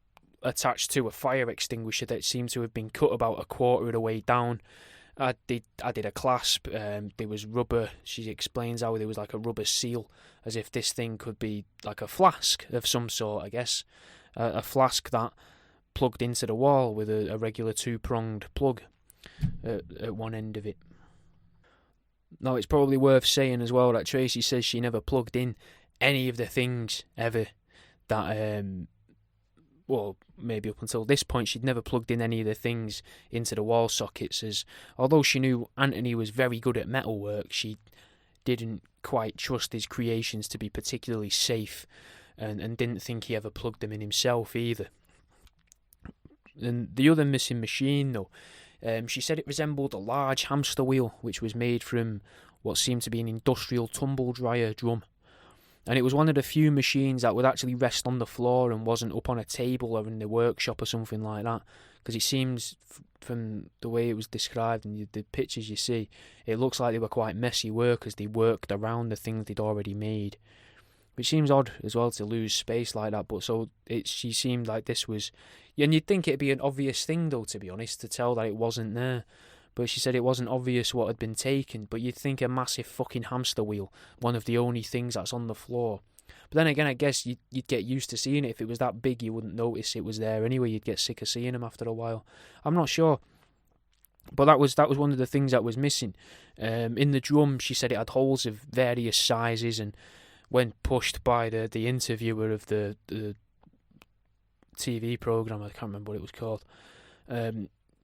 attached to a fire extinguisher that seemed to have been cut about a quarter of the way down. I did a clasp. There was rubber. She explains how there was like a rubber seal, as if this thing could be like a flask of some sort, I guess. A flask that plugged into the wall with a regular 2-pronged plug at one end of it. Now, it's probably worth saying as well that Tracey says she never plugged in any of the things ever that maybe up until this point, she'd never plugged in any of the things into the wall sockets, as although she knew Anthony was very good at metalwork, she didn't quite trust his creations to be particularly safe, and didn't think he ever plugged them in himself either. And the other missing machine, though, she said it resembled a large hamster wheel, which was made from what seemed to be an industrial tumble dryer drum. And it was one of the few machines that would actually rest on the floor and wasn't up on a table or in the workshop or something like that. Because it seems, from the way it was described and the pictures you see, it looks like they were quite messy work as they worked around the things they'd already made. Which seems odd as well to lose space like that. But so she seemed like this was... And you'd think it'd be an obvious thing, though, to be honest, to tell that it wasn't there. But she said it wasn't obvious what had been taken, but you'd think a massive fucking hamster wheel, one of the only things that's on the floor. But then again, I guess you'd get used to seeing it. If it was that big, you wouldn't notice it was there anyway. You'd get sick of seeing them after a while. I'm not sure. But that was one of the things that was missing. In the drum, she said it had holes of various sizes, and when pushed by the interviewer of the TV program, I can't remember what it was called,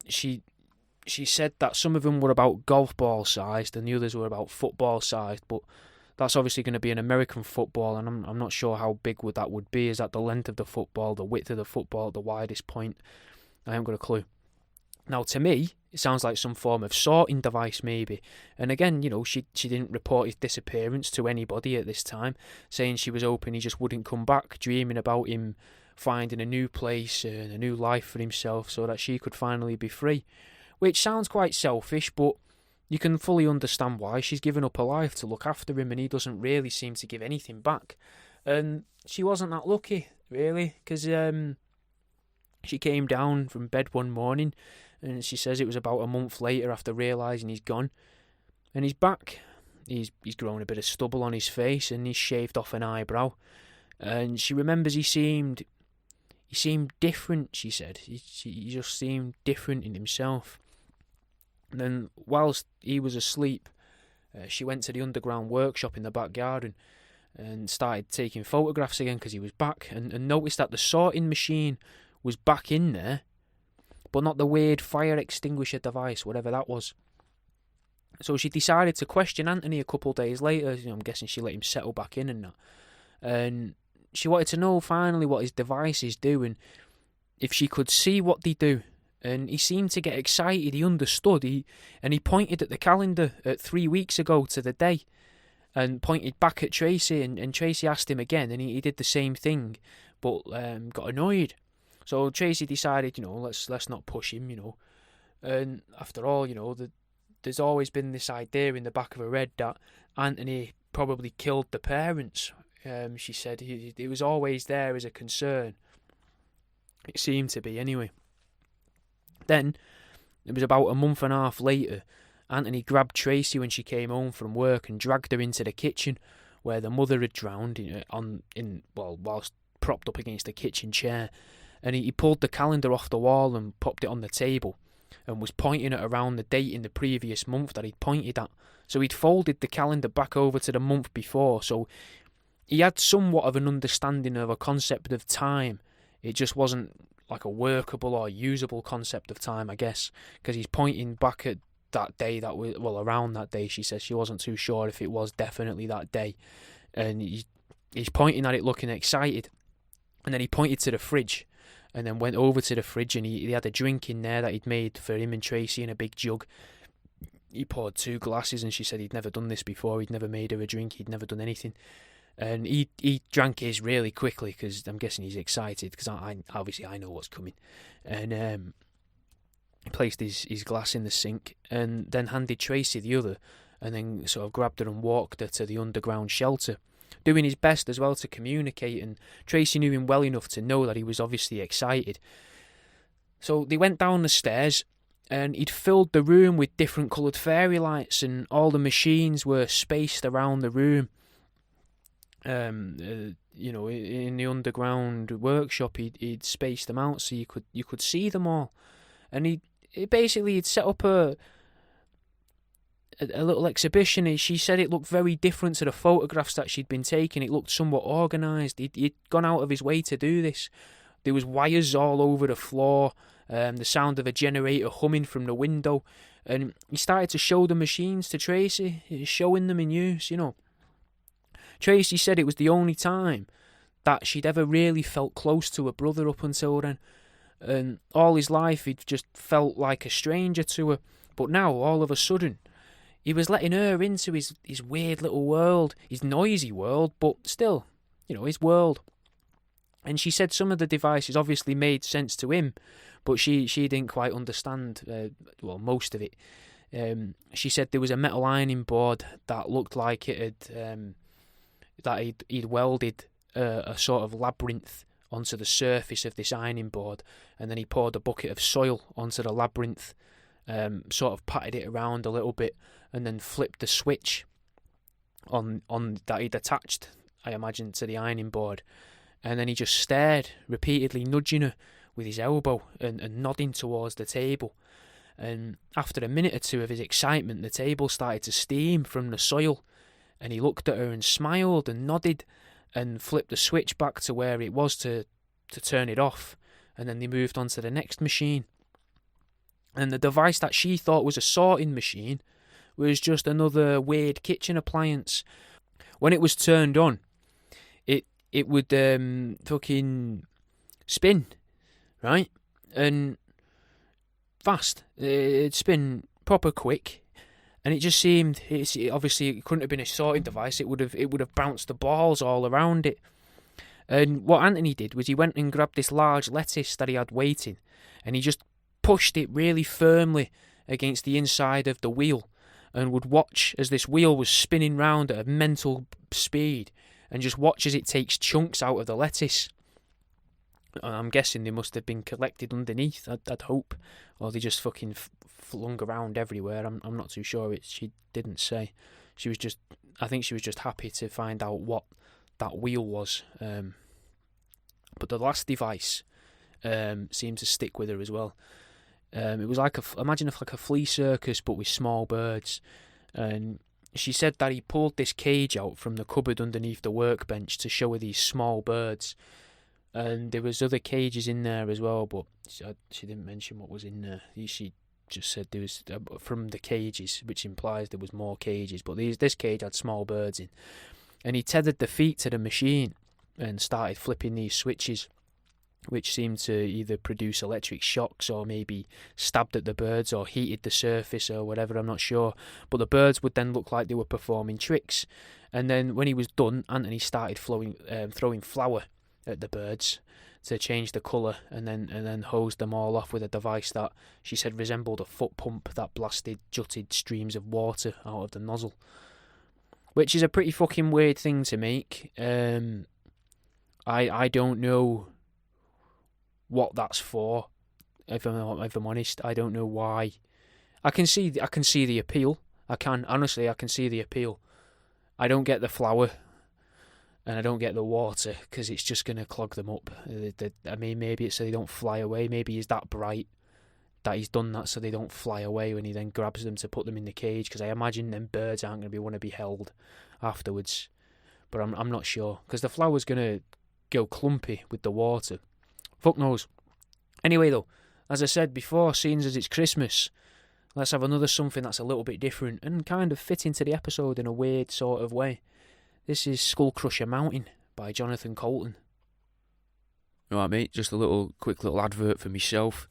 she said that some of them were about golf ball sized and the others were about football sized, but that's obviously going to be an American football, and I'm not sure how big that would be. Is that the length of the football, the width of the football, the widest point? I haven't got a clue. Now, to me, it sounds like some form of sorting device, maybe. And again, she didn't report his disappearance to anybody at this time, saying she was hoping he just wouldn't come back, dreaming about him finding a new place and a new life for himself so that she could finally be free. Which sounds quite selfish, but you can fully understand why. She's given up her life to look after him, and he doesn't really seem to give anything back. And she wasn't that lucky, really, because she came down from bed one morning, and she says it was about a month later after realising he's gone. And he's back. He's grown a bit of stubble on his face, and he's shaved off an eyebrow. And she remembers he seemed different, she said. He just seemed different in himself. And then, whilst he was asleep, she went to the underground workshop in the back garden and started taking photographs again because he was back, and noticed that the sorting machine was back in there, but not the weird fire extinguisher device, whatever that was. So she decided to question Anthony a couple of days later. I'm guessing she let him settle back in and that. And she wanted to know finally what his devices do and if she could see what they do. And he seemed to get excited. He understood. He pointed at the calendar at 3 weeks ago to the day, and pointed back at Tracey. And Tracey asked him again, and he did the same thing, but got annoyed. So Tracey decided, let's not push him, And after all, there's always been this idea in the back of her head that Anthony probably killed the parents. She said it was always there as a concern. It seemed to be, anyway. Then, it was about a month and a half later, Anthony grabbed Tracey when she came home from work and dragged her into the kitchen, where the mother had drowned whilst propped up against the kitchen chair. And he pulled the calendar off the wall and popped it on the table, and was pointing it around the date in the previous month that he'd pointed at. So he'd folded the calendar back over to the month before, so he had somewhat of an understanding of a concept of time. It just wasn't like a workable or usable concept of time, I guess, because he's pointing back at that day around that day. She says she wasn't too sure if it was definitely that day, and he's pointing at it looking excited, and then he pointed to the fridge, and then went over to the fridge, and he had a drink in there that he'd made for him and Tracey in a big jug. He poured 2 glasses, and she said he'd never done this before. He'd never made her a drink. He'd never done anything. And he drank his really quickly, because I'm guessing he's excited, because I know what's coming. And he placed his glass in the sink, and then handed Tracey the other, and then sort of grabbed her and walked her to the underground shelter, doing his best as well to communicate. And Tracey knew him well enough to know that he was obviously excited. So they went down the stairs, and he'd filled the room with different coloured fairy lights, and all the machines were spaced around the room. In the underground workshop, he'd spaced them out so you could see them all, and he'd set up a little exhibition. She said it looked very different to the photographs that she'd been taking. It looked somewhat organised. He'd gone out of his way to do this. There was wires all over the floor, the sound of a generator humming from the window, and he started to show the machines to Tracey, showing them in use, Tracey said it was the only time that she'd ever really felt close to her brother up until then. And all his life he'd just felt like a stranger to her. But now, all of a sudden, he was letting her into his weird little world, his noisy world, but still, his world. And she said some of the devices obviously made sense to him, but she didn't quite understand, most of it. She said there was a metal ironing board that looked like it had... that he'd welded a sort of labyrinth onto the surface of this ironing board, and then he poured a bucket of soil onto the labyrinth, sort of patted it around a little bit, and then flipped the switch on that he'd attached, I imagine, to the ironing board, and then he just stared, repeatedly nudging her with his elbow and nodding towards the table. And after a minute or two of his excitement, the table started to steam from the soil, and he looked at her and smiled and nodded and flipped the switch back to where it was to turn it off, and then they moved on to the next machine. And the device that she thought was a sorting machine was just another weird kitchen appliance. When it was turned on, it would fucking spin, right? And fast. It'd spin proper quick, and it just seemed obviously it couldn't have been a sorting device. It would have bounced the balls all around it. And what Anthony did was he went and grabbed this large lettuce that he had waiting, and he just pushed it really firmly against the inside of the wheel, and would watch as this wheel was spinning round at a mental speed, and just watch as it takes chunks out of the lettuce. I'm guessing they must have been collected underneath, I'd hope, or they just fucking flung around everywhere. I'm not too sure. She didn't say. I think she was just happy to find out what that wheel was. But the last device seemed to stick with her as well. It was like imagine like a flea circus, but with small birds. And she said that he pulled this cage out from the cupboard underneath the workbench to show her these small birds. And there was other cages in there as well, but she didn't mention what was in there. She just said there was from the cages, which implies there was more cages. But this cage had small birds in. And he tethered the feet to the machine and started flipping these switches, which seemed to either produce electric shocks or maybe stabbed at the birds or heated the surface or whatever, I'm not sure. But the birds would then look like they were performing tricks. And then when he was done, Anthony started throwing flour at the birds to change the colour, and then hosed them all off with a device that she said resembled a foot pump that jutted streams of water out of the nozzle. Which is a pretty fucking weird thing to make. I don't know what that's for. If I'm honest, I don't know why. I can see the appeal. I can see the appeal. I don't get the flour, and I don't get the water because it's just gonna clog them up. I mean, maybe it's so they don't fly away. Maybe he's that bright that he's done that so they don't fly away when he then grabs them to put them in the cage. Because I imagine them birds aren't gonna want to be held afterwards. But I'm not sure because the flour's gonna go clumpy with the water. Fuck knows. Anyway though, as I said before, seeing as it's Christmas, let's have another something that's a little bit different and kind of fit into the episode in a weird sort of way. This is Skull Crusher Mountain by Jonathan Colton. Alright mate, just a quick little advert for myself.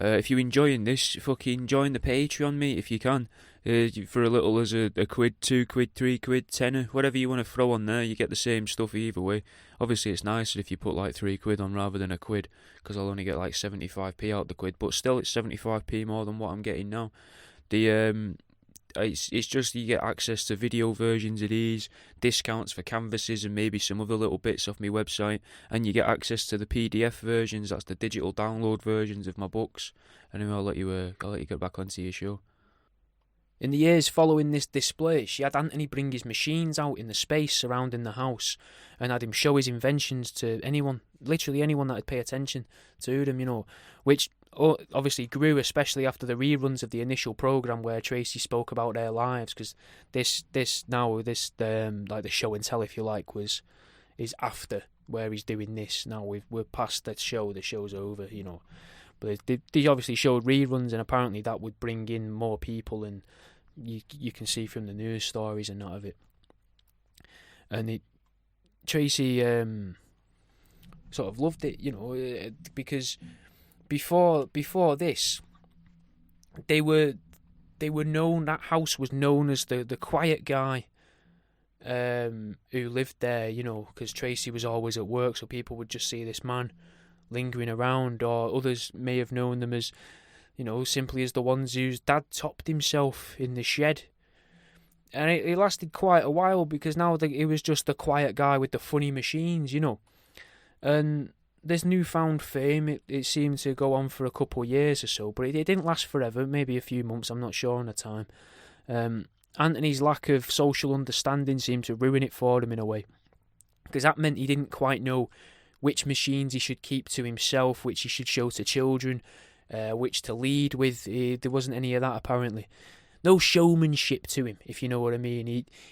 If you're enjoying this, fucking join the Patreon, mate, if you can. For a little as a quid, 2 quid, 3 quid, tenner, whatever you want to throw on there, you get the same stuff either way. Obviously it's nicer if you put like 3 quid on rather than a quid, because I'll only get like 75p out the quid, but still it's 75p more than what I'm getting now. It's just you get access to video versions of these, discounts for canvases and maybe some other little bits off my website, and you get access to the PDF versions, that's the digital download versions of my books. Anyway, I'll let you get back onto your show. In the years following this display, she had Anthony bring his machines out in the space surrounding the house and had him show his inventions to anyone, literally anyone that would pay attention to them, which obviously grew, especially after the reruns of the initial programme where Tracey spoke about their lives, because this like the show and tell, if you like, is after where he's doing this. Now we're past the show's over, But they obviously showed reruns, and apparently that would bring in more people, and you can see from the news stories and that of it. And Tracey sort of loved it, because before this, they were known. That house was known as the quiet guy who lived there, because Tracey was always at work, so people would just see this man lingering around, or others may have known them as, simply as the ones whose dad topped himself in the shed. And it lasted quite a while, because now it was just the quiet guy with the funny machines, And this newfound fame, it seemed to go on for a couple of years or so, but it didn't last forever, maybe a few months, I'm not sure on the time. Anthony's lack of social understanding seemed to ruin it for him in a way, because that meant he didn't quite know which machines he should keep to himself, which he should show to children, which to lead with. There wasn't any of that, apparently. No showmanship to him, if you know what I mean.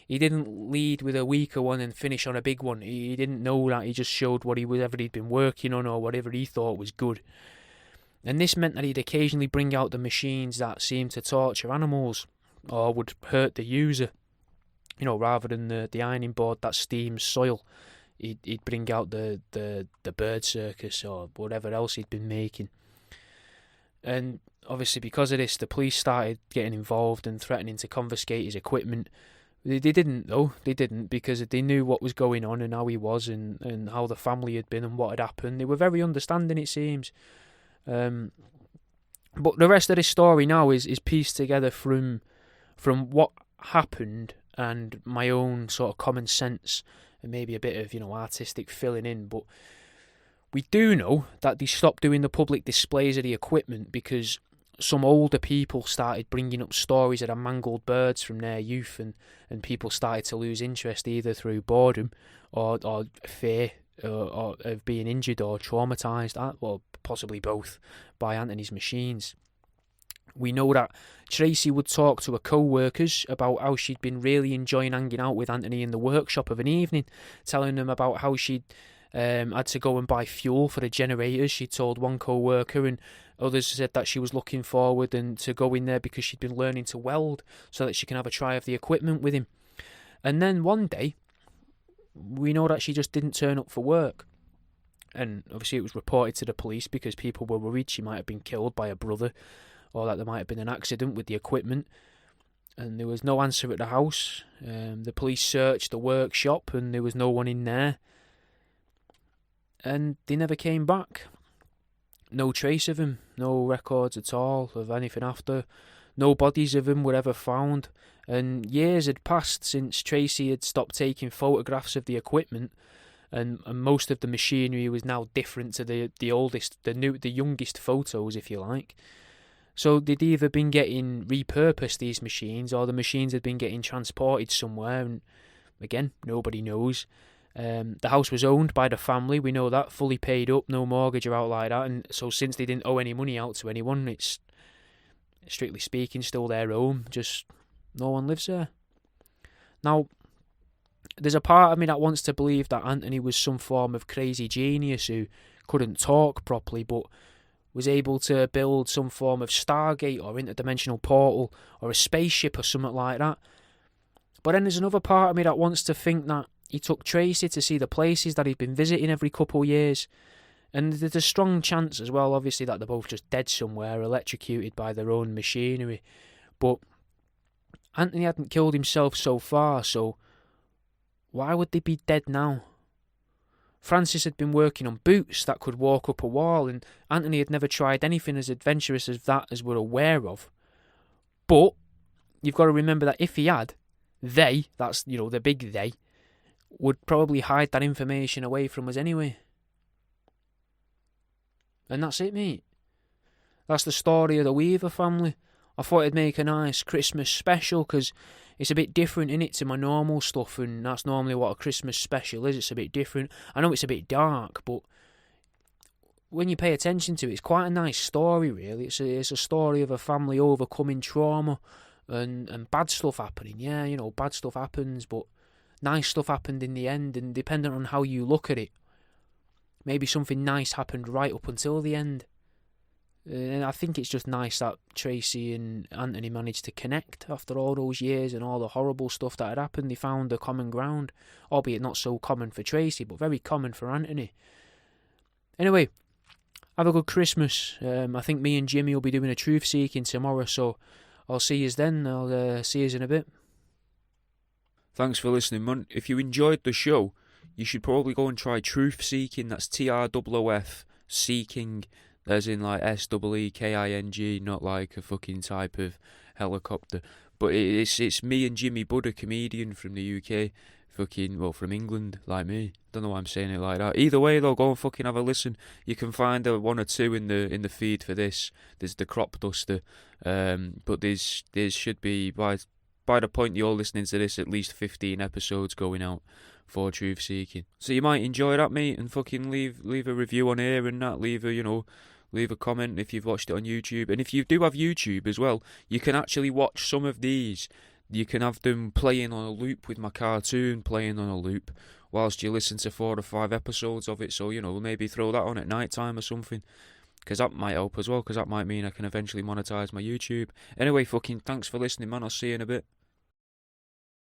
He didn't lead with a weaker one and finish on a big one. He didn't know that. He just showed whatever he'd been working on or whatever he thought was good. And this meant that he'd occasionally bring out the machines that seemed to torture animals or would hurt the user. Rather than the ironing board that steams soil, he'd bring out the bird circus or whatever else he'd been making. And obviously because of this, the police started getting involved and threatening to confiscate his equipment. They didn't, though. They didn't, because they knew what was going on and how he was and how the family had been and what had happened. They were very understanding, it seems. But the rest of this story now is pieced together from what happened and my own sort of common sense and maybe a bit of artistic filling in. But we do know that they stopped doing the public displays of the equipment because some older people started bringing up stories of the mangled birds from their youth, and people started to lose interest either through boredom or fear or of being injured or traumatised, well, possibly both, by Anthony's machines. We know that Tracey would talk to her co-workers about how she'd been really enjoying hanging out with Anthony in the workshop of an evening, telling them about how she'd had to go and buy fuel for the generators, she told one co-worker, and others said that she was looking forward to go in there because she'd been learning to weld so that she can have a try of the equipment with him. And then one day, we know that she just didn't turn up for work. And obviously it was reported to the police because people were worried she might have been killed by a brother or that there might have been an accident with the equipment. And there was no answer at the house. The police searched the workshop and there was no one in there. And they never came back. No trace of him, no records at all of anything after. No bodies of him were ever found. And years had passed since Tracey had stopped taking photographs of the equipment, and most of the machinery was now different to the youngest photos, if you like. So they'd either been getting repurposed, these machines, or the machines had been getting transported somewhere, and again, nobody knows. The house was owned by the family, we know that, fully paid up, no mortgage or out like that, and so since they didn't owe any money out to anyone, it's, strictly speaking, still their home, just no one lives there. Now, there's a part of me that wants to believe that Anthony was some form of crazy genius who couldn't talk properly, but was able to build some form of Stargate or interdimensional portal or a spaceship or something like that. But then there's another part of me that wants to think that he took Tracey to see the places that he'd been visiting every couple of years. And there's a strong chance as well, obviously, that they're both just dead somewhere, electrocuted by their own machinery. But Anthony hadn't killed himself so far, so why would they be dead now? Francis had been working on boots that could walk up a wall, and Anthony had never tried anything as adventurous as that as we're aware of. But you've got to remember that if he had, they, that's, the big they, would probably hide that information away from us anyway. And that's it, mate. That's the story of the Weaver family. I thought it'd make a nice Christmas special because it's a bit different, innit, to my normal stuff, and that's normally what a Christmas special is. It's a bit different. I know it's a bit dark, but when you pay attention to it, it's quite a nice story, really. It's a story of a family overcoming trauma and bad stuff happening. Yeah, bad stuff happens, but nice stuff happened in the end, and depending on how you look at it, maybe something nice happened right up until the end. And I think it's just nice that Tracey and Anthony managed to connect after all those years and all the horrible stuff that had happened. They found a common ground, albeit not so common for Tracey, but very common for Anthony. Anyway, have a good Christmas. I think me and Jimmy will be doing a truth seeking tomorrow, so I'll see you then. I'll see you in a bit. Thanks for listening, man. If you enjoyed the show, you should probably go and try truth seeking. That's TROOF seeking. As in like SEEKING, not like a fucking type of helicopter. But it's me and Jimmy Budd, a comedian from the UK, from England, like me. Don't know why I'm saying it like that. Either way though, go and fucking have a listen. You can find one or two in the feed for this. There's the Crop Duster, but there's should be by the point you're listening to this, at least 15 episodes going out for truth seeking. So you might enjoy that, mate, and fucking leave a review on here and that. Leave leave a comment if you've watched it on YouTube. And if you do have YouTube as well, you can actually watch some of these. You can have them playing on a loop with my cartoon playing on a loop whilst you listen to 4 or 5 episodes of it. So, maybe throw that on at night time or something. Because that might help as well, because that might mean I can eventually monetize my YouTube. Anyway, fucking thanks for listening, man. I'll see you in a bit.